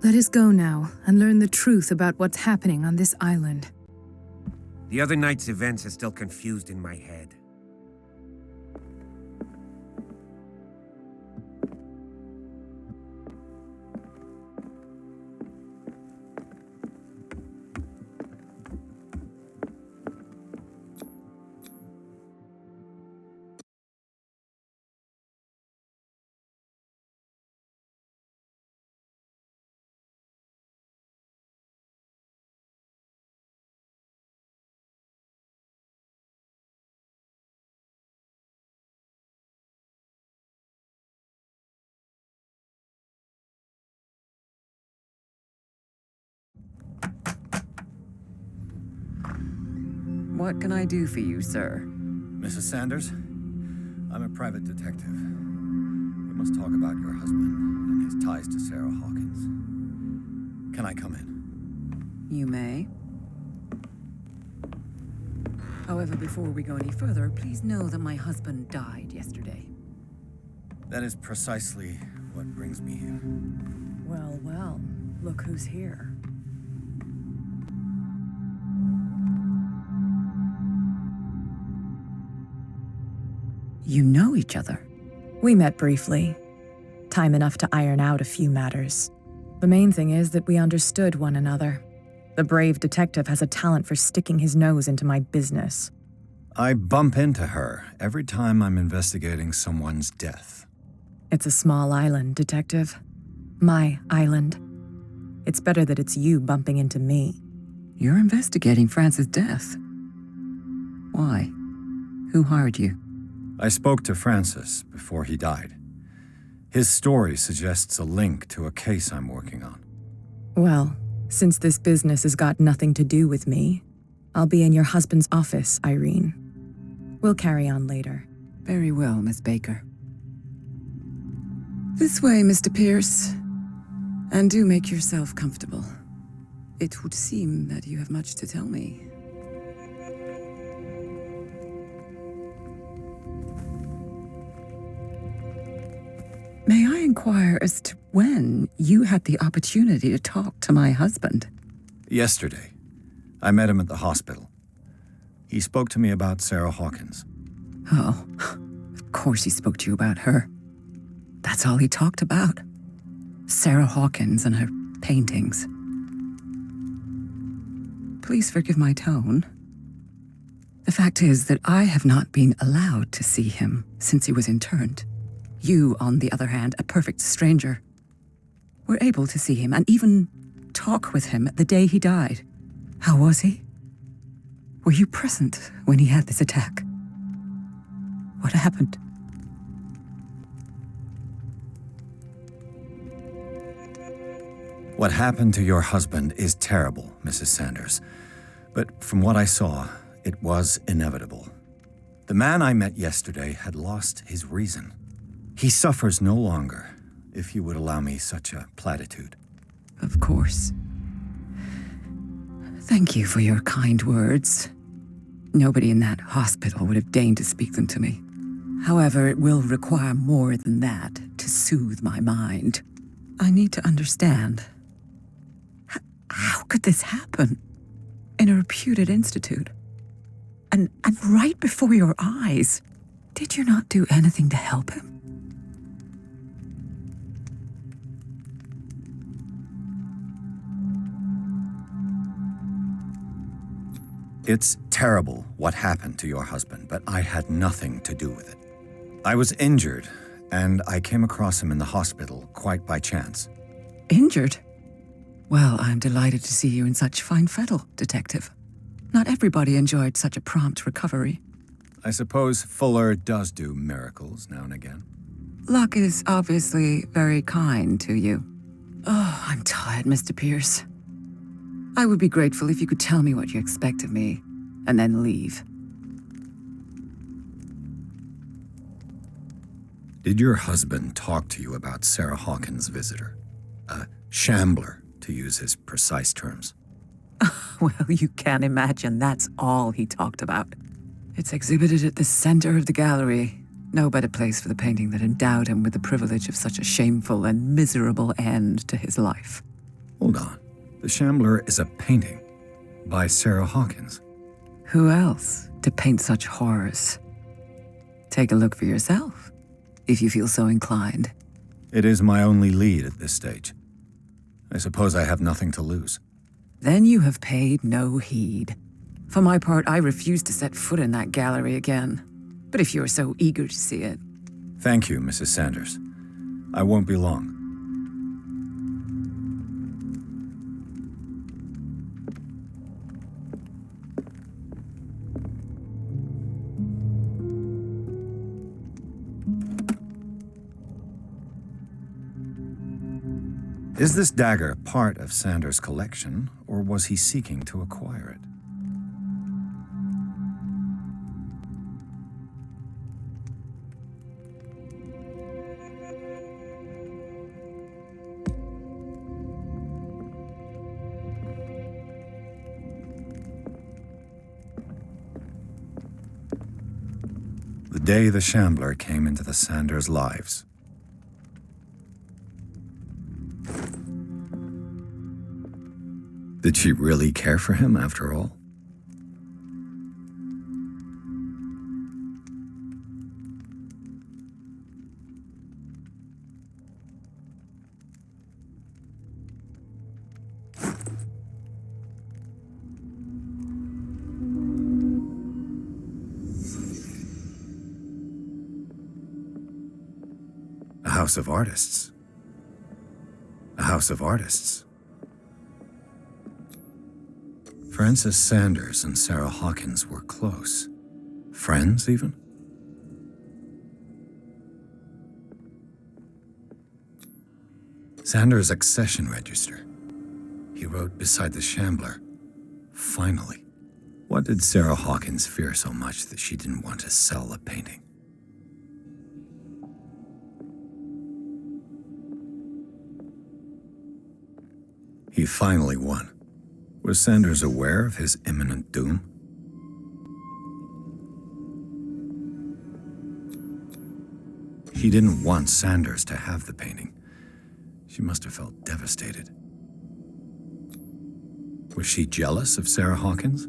Let us go now and learn the truth about what's happening on this island. The other night's events are still confused in my head. What can I do for you, sir? Mrs. Sanders, I'm a private detective. We must talk about your husband and his ties to Sarah Hawkins. Can I come in? You may. However, before we go any further, please know that my husband died yesterday. That is precisely what brings me here. Well, well, look who's here. You know each other. We met briefly. Time enough to iron out a few matters. The main thing is that we understood one another. The brave detective has a talent for sticking his nose into my business. I bump into her every time I'm investigating someone's death. It's a small island, Detective. My island. It's better that it's you bumping into me. You're investigating France's death. Why? Who hired you? I spoke to Francis before he died. His story suggests a link to a case I'm working on. Well, since this business has got nothing to do with me, I'll be in your husband's office, Irene. We'll carry on later. Very well, Miss Baker. This way, Mr. Pierce. And do make yourself comfortable. It would seem that you have much to tell me. May I inquire as to when you had the opportunity to talk to my husband? Yesterday, I met him at the hospital. He spoke to me about Sarah Hawkins. Oh, of course he spoke to you about her. That's all he talked about. Sarah Hawkins and her paintings. Please forgive my tone. The fact is that I have not been allowed to see him since he was interned. You, on the other hand, a perfect stranger, were able to see him and even talk with him the day he died. How was he? Were you present when he had this attack? What happened? What happened to your husband is terrible, Mrs. Sanders. But from what I saw, it was inevitable. The man I met yesterday had lost his reason. He suffers no longer, if you would allow me such a platitude. Of course. Thank you for your kind words. Nobody in that hospital would have deigned to speak them to me. However, it will require more than that to soothe my mind. I need to understand. How could this happen? In a reputed institute? And right before your eyes? Did you not do anything to help him? It's terrible what happened to your husband, but I had nothing to do with it. I was injured, and I came across him in the hospital quite by chance. Injured? Well, I'm delighted to see you in such fine fettle, Detective. Not everybody enjoyed such a prompt recovery. I suppose Fuller does do miracles now and again. Luck is obviously very kind to you. Oh, I'm tired, Mr. Pierce. I would be grateful if you could tell me what you expect of me, and then leave. Did your husband talk to you about Sarah Hawkins' visitor? A shambler, to use his precise terms. Well, you can imagine that's all he talked about. It's exhibited at the center of the gallery. No better place for the painting that endowed him with the privilege of such a shameful and miserable end to his life. Hold on. The Shambler is a painting by Sarah Hawkins. Who else to paint such horrors? Take a look for yourself, if you feel so inclined. It is my only lead at this stage. I suppose I have nothing to lose. Then you have paid no heed. For my part, I refuse to set foot in that gallery again. But if you're so eager to see it... Thank you, Mrs. Sanders. I won't be long. Is this dagger part of Sanders' collection, or was he seeking to acquire it? The day the Shambler came into the Sanders' lives. Did she really care for him after all? A house of artists. A house of artists. Frances Sanders and Sarah Hawkins were close. Friends, even? Sanders' accession register. He wrote beside the Shambler, "Finally." What did Sarah Hawkins fear so much that she didn't want to sell the painting? He finally won. Was Sanders aware of his imminent doom? He didn't want Sanders to have the painting. She must have felt devastated. Was she jealous of Sarah Hawkins?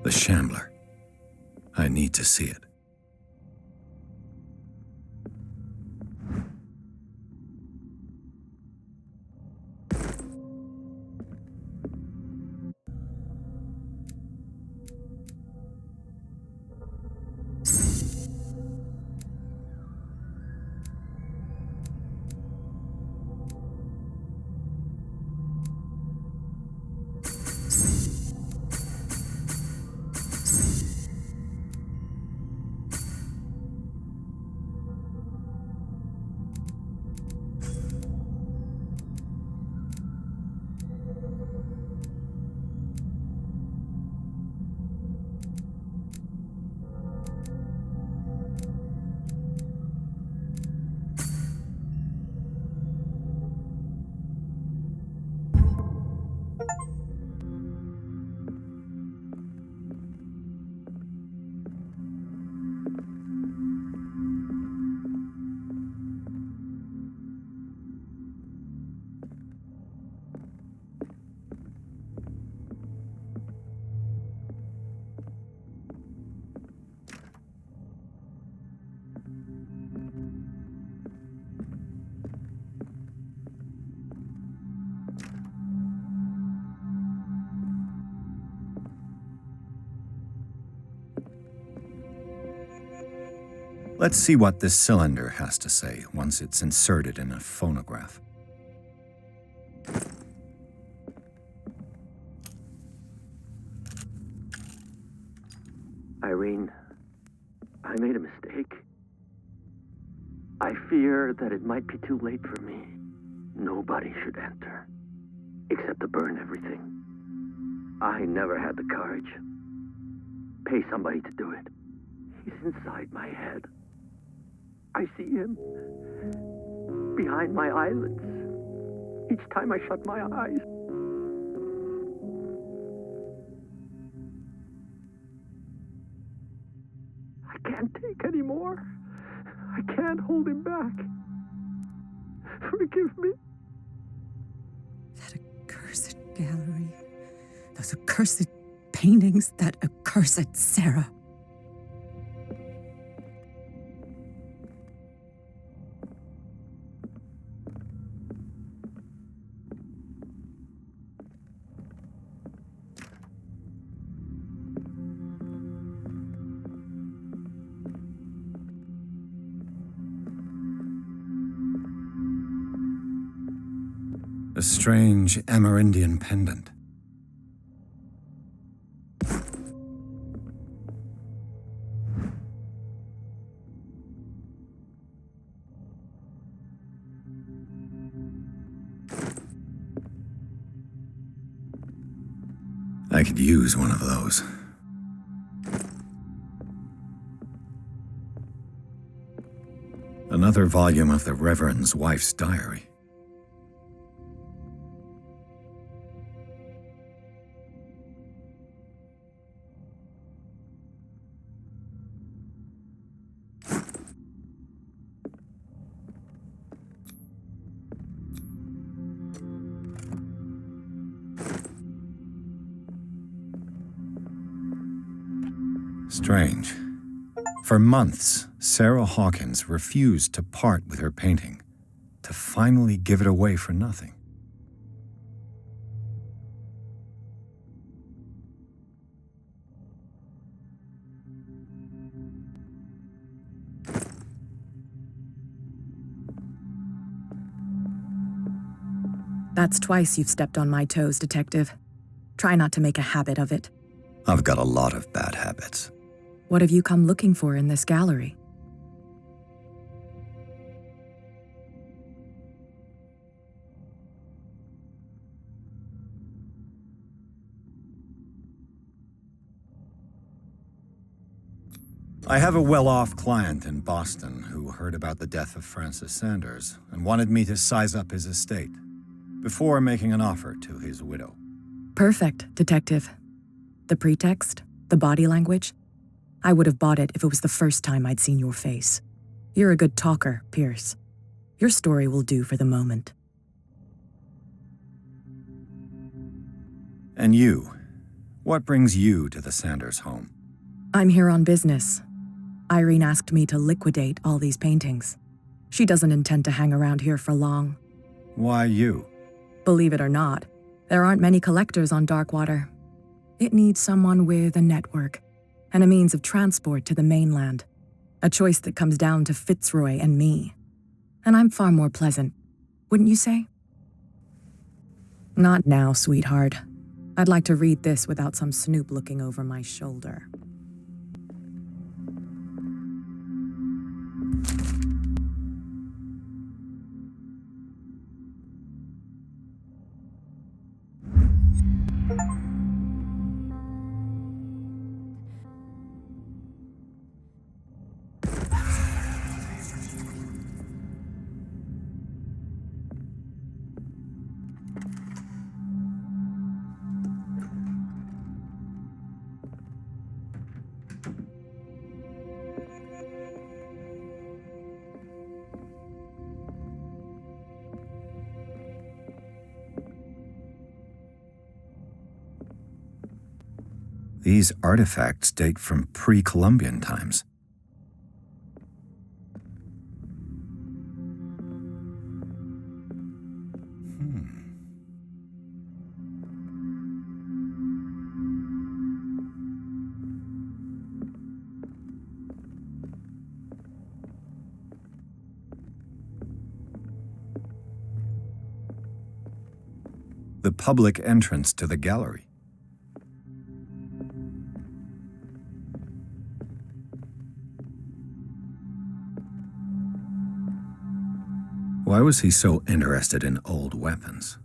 The Shambler. I need to see it. Let's see what this cylinder has to say once it's inserted in a phonograph. Irene, I made a mistake. I fear that it might be too late for me. Nobody should enter, except to burn everything. I never had the courage. Pay somebody to do it. He's inside my head. I see him behind my eyelids. each time I shut my eyes. I can't take any more. I can't hold him back. Forgive me. That accursed gallery. Those accursed paintings. That accursed Sarah. A strange Amerindian pendant. I could use one of those. Another volume of the Reverend's wife's diary. Strange. For months, Sarah Hawkins refused to part with her painting, to finally give it away for nothing. That's twice you've stepped on my toes, Detective. Try not to make a habit of it. I've got a lot of bad habits. What have you come looking for in this gallery? I have a well-off client in Boston who heard about the death of Francis Sanders and wanted me to size up his estate before making an offer to his widow. Perfect, Detective. The pretext, the body language, I would have bought it if it was the first time I'd seen your face. You're a good talker, Pierce. Your story will do for the moment. And you? What brings you to the Sanders home? I'm here on business. Irene asked me to liquidate all these paintings. She doesn't intend to hang around here for long. Why you? Believe it or not, there aren't many collectors on Darkwater. It needs someone with a network and a means of transport to the mainland. A choice that comes down to Fitzroy and me. And I'm far more pleasant, wouldn't you say? Not now, sweetheart. I'd like to read this without some snoop looking over my shoulder. These artifacts date from pre-Columbian times. The public entrance to the gallery. Why was he so interested in old weapons?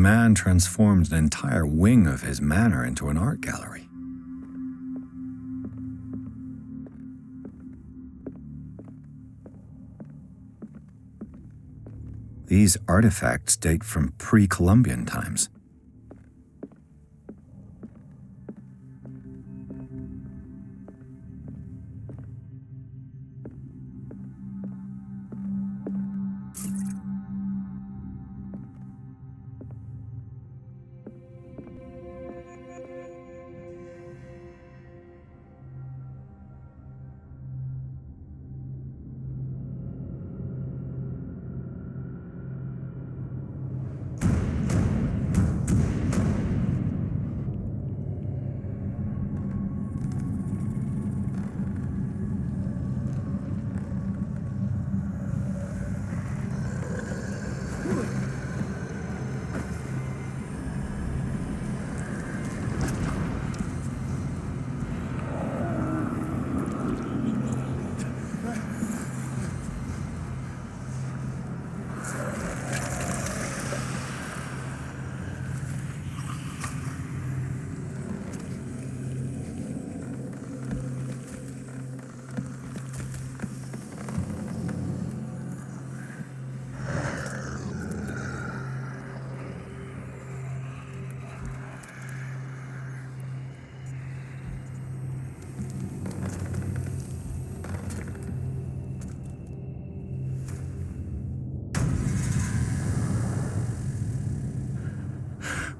man transformed an entire wing of his manor into an art gallery. These artifacts date from pre-Columbian times.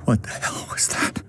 What the hell was that?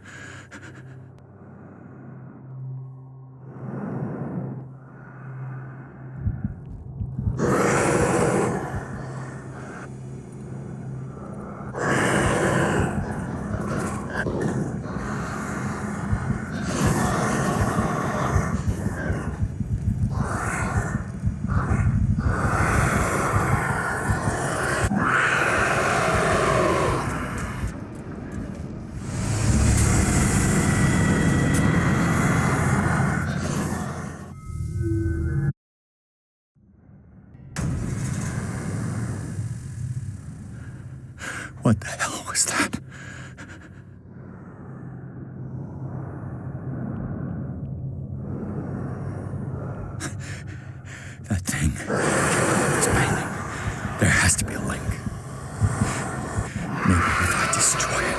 What the hell was that? That thing. It's painting. There has to be a link. Maybe if I destroy it.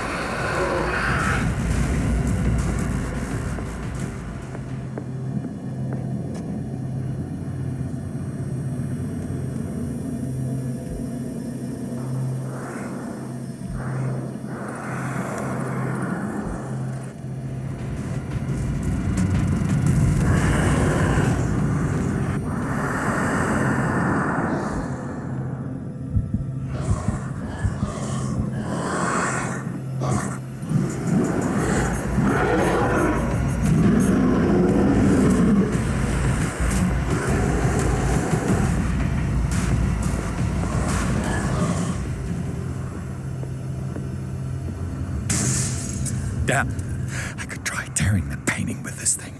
Damn, I could try tearing the painting with this thing.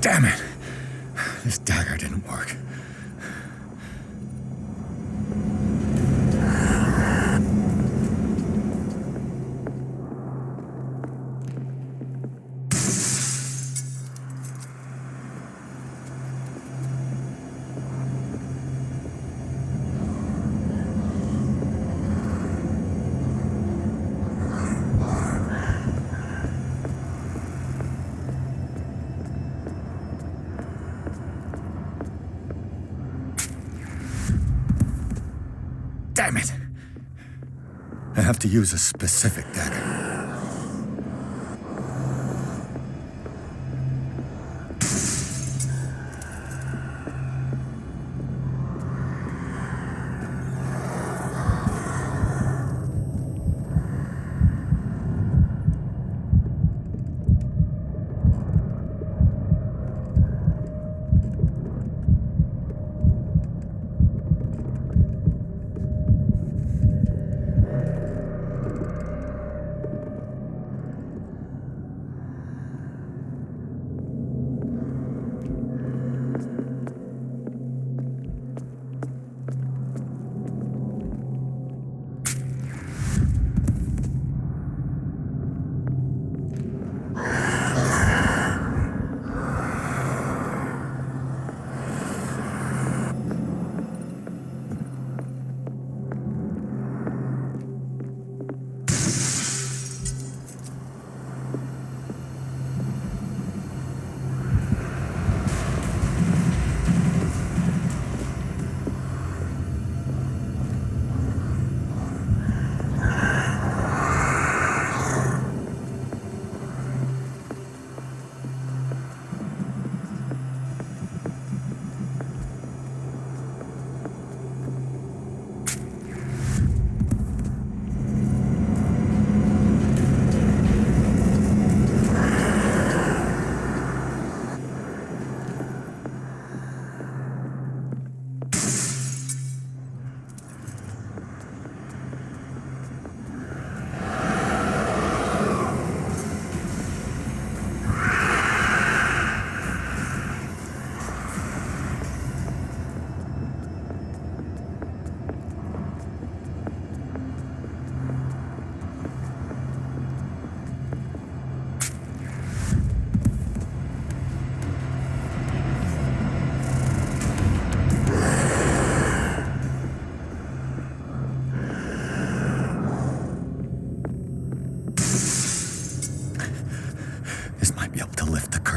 Damn it! This dagger didn't work. Damn it! I have to use a specific dagger.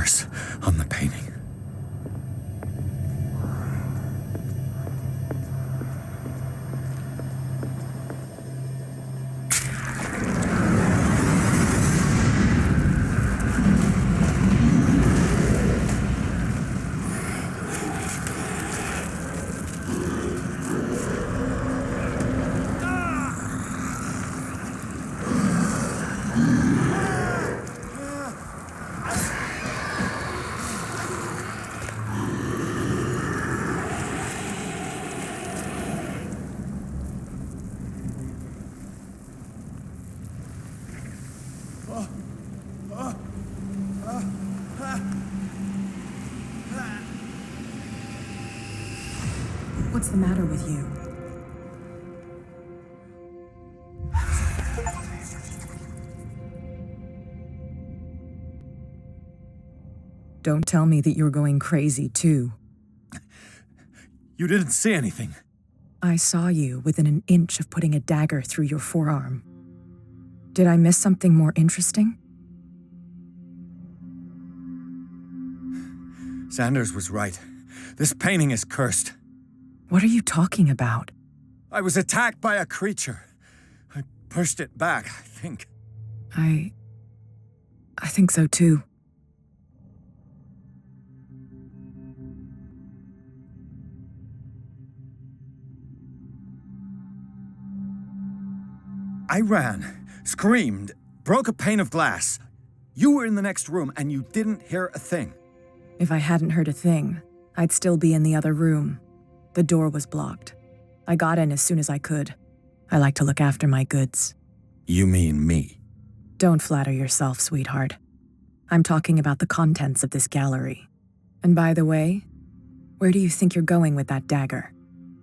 curse on the painting. What's the matter with you? Don't tell me that you're going crazy, too. You didn't see anything. I saw you within an inch of putting a dagger through your forearm. Did I miss something more interesting? Sanders was right. This painting is cursed. What are you talking about? I was attacked by a creature. I pushed it back, I think. I think so, too. I ran, screamed, broke a pane of glass. You were in the next room and you didn't hear a thing. If I hadn't heard a thing, I'd still be in the other room. The door was blocked. I got in as soon as I could. I like to look after my goods. You mean me? Don't flatter yourself, sweetheart. I'm talking about the contents of this gallery. And by the way, where do you think you're going with that dagger?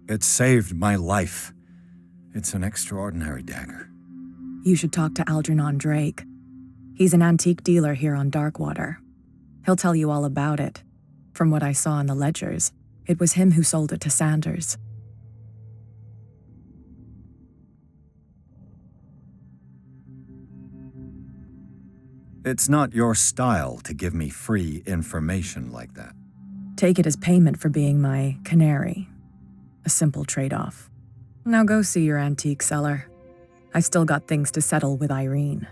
It saved my life. It's an extraordinary dagger. You should talk to Algernon Drake. He's an antique dealer here on Darkwater. He'll tell you all about it. From what I saw in the ledgers, it was him who sold it to Sanders. It's not your style to give me free information like that. Take it as payment for being my canary. A simple trade-off. Now go see your antique seller. I've still got things to settle with Irene.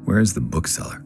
Where's the bookseller?